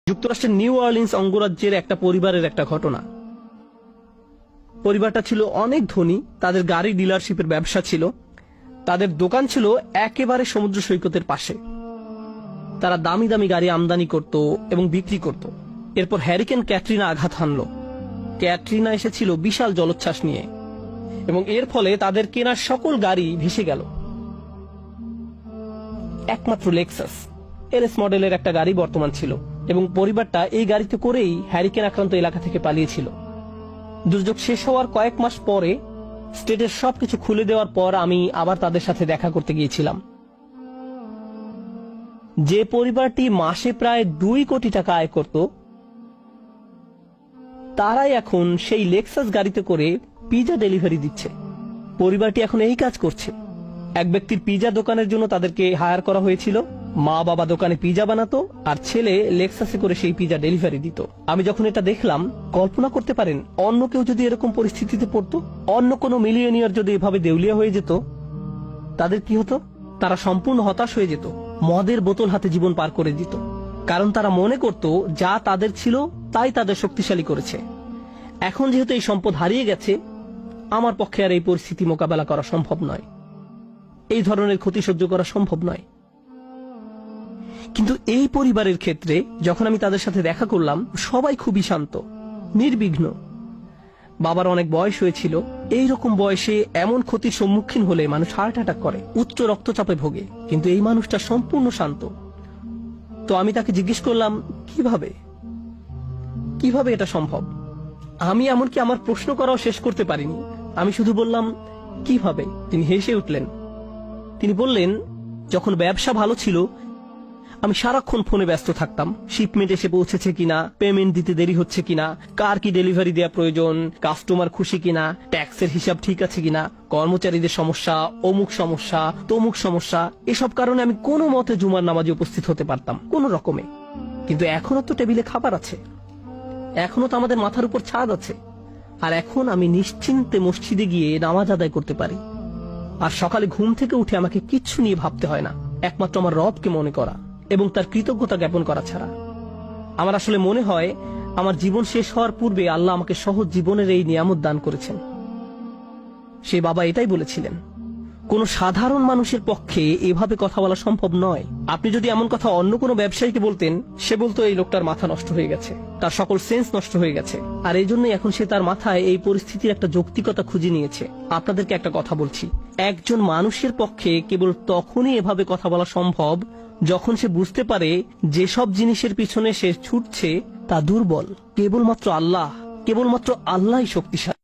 যুক্তরাষ্ট্রের new Orleans অঙ্গরাজ্যের একটা পরিবারের একটা ঘটনা। পরিবারটা ছিল অনেক ধনী, তাদের গাড়ি ডিলারশিপের ব্যবসা ছিল, তাদের দোকান ছিল একেবারে সমুদ্র সৈকতের পাশে। তারা দামি দামি গাড়ি আমদানি করত এবং বিক্রি করত। এরপর হ্যারিকেন ক্যাটরিনা আঘাত হানল। ক্যাটরিনা এসেছিল বিশাল জলোচ্ছ্বাস নিয়ে এবং এর ফলে তাদের কেনা সকল গাড়ি ভেসে গেল। একমাত্র লেক্সাস এলএস মডেলের একটা গাড়ি বর্তমান ছিল এবং পরিবারটা এই গাড়িতে করেই হ্যারিকেন আক্রান্ত এলাকা থেকে পালিয়েছিল। দুর্যোগ শেষ হওয়ার কয়েক মাস পরে স্টেটের সবকিছু খুলে দেওয়ার পর আমি আবার তাদের সাথে দেখা করতে গিয়েছিলাম। যে পরিবারটি মাসে প্রায় 2 কোটি টাকা আয় করত, তারাই এখন সেই লেক্সাস গাড়িতে করে পিজা ডেলিভারি দিচ্ছে। পরিবারটি এখন এই কাজ করছে। এক ব্যক্তির পিজা দোকানের জন্য তাদেরকে হায়ার করা হয়েছিল। মা বাবা দোকানে পিজা বানাতো আর ছেলে লেক্সাসে করে সেই পিজা ডেলিভারি দিত। আমি যখন এটা দেখলাম, কল্পনা করতে পারেন অন্য কেউ যদি এরকম পরিস্থিতিতে পড়তো, অন্য কোনো মিলিয়নিয়ার যদি এভাবে দেউলিয়া হয়ে যেত, তাদের কি হতো? তারা সম্পূর্ণ হতাশ হয়ে যেত, মদের বোতল হাতে জীবন পার করে দিত। কারণ তারা মনে করত যা তাদের ছিল তাই তাদের শক্তিশালী করেছে। এখন যেহেতু এই সম্পদ হারিয়ে গেছে, আমার পক্ষে আর এই পরিস্থিতি মোকাবেলা করা সম্ভব নয়, এই ধরনের ক্ষতি সহ্য করা সম্ভব নয়। কিন্তু এই পরিবারের ক্ষেত্রে যখন আমি তাদের সাথে দেখা করলাম, সবাই খুবই শান্ত, নির্বিঘ্ন। বাবার অনেক বয়স হয়েছিল। এই রকম বয়সে এমন ক্ষতির সম্মুখীন হলে মানুষ হার্ট অ্যাটাক করে, উচ্চ রক্তচাপে ভোগে, কিন্তু এই মানুষটা সম্পূর্ণ শান্ত। তো আমি তাকে জিজ্ঞেস করলাম, কিভাবে এটা সম্ভব? আমি এমনকি আমার প্রশ্ন করাও শেষ করতে পারিনি, আমি শুধু বললাম কিভাবে। তিনি হেসে উঠলেন। তিনি বললেন, যখন ব্যবসা ভালো ছিল আমি সারাক্ষণ ফোনে ব্যস্ত থাকতাম। শিপমেন্ট এসে পৌঁছেছে কিনা, পেমেন্ট দিতে দেরি হচ্ছে কিনা, কার কি ডেলিভারি দেওয়া প্রয়োজন, কাস্টমার খুশি কিনা, ট্যাক্সের হিসাব ঠিক আছে কিনা, কর্মচারীদের সমস্যা, অমুক সমস্যা, তমুক সমস্যা। এসব কারণে আমি কোনো মতে জুমার নামাজে উপস্থিত হতে পারতাম কোনো রকমে। কিন্তু এখনো তো টেবিলে খাবার আছে, এখনো তো আমাদের মাথার উপর ছাদ আছে, আর এখন আমি নিশ্চিন্তে মসজিদে গিয়ে নামাজ আদায় করতে পারি। আর সকালে ঘুম থেকে উঠে আমাকে কিচ্ছু নিয়ে ভাবতে হয় না, একমাত্র আমার রবকে মনে করা এবং তার কৃতজ্ঞতা জ্ঞাপন করা ছাড়া। আমার আসলে মনে হয় আমার জীবন শেষ হওয়ার পূর্বে আল্লাহ আমাকে সহজ জীবনের এই নিয়ামত দান করেছেন। সেই বাবা এটাই বলেছিলেন, কোন সাধারণ মানুষের পক্ষে এভাবে কথা বলা সম্ভব নয়। আপনি যদি এমন কথা অন্য কোনো ব্যবসায়ীকে বলতেন, সে বলতো এই লোকটার মাথা নষ্ট হয়ে গেছে, তার সকল সেন্স নষ্ট হয়ে গেছে। আর এই জন্যই এখন সে তার মাথায় এই পরিস্থিতির একটা যৌক্তিকতা খুঁজে নিয়েছে। আপনাদেরকে একটা কথা বলছি, একজন মানুষের পক্ষে কেবল তখনই এভাবে কথা বলা সম্ভব যখন সে বুঝতে পারে যেসব জিনিসের পিছনে সে ছুটছে তা দুর্বল। কেবলমাত্র আল্লাহই শক্তিশালী।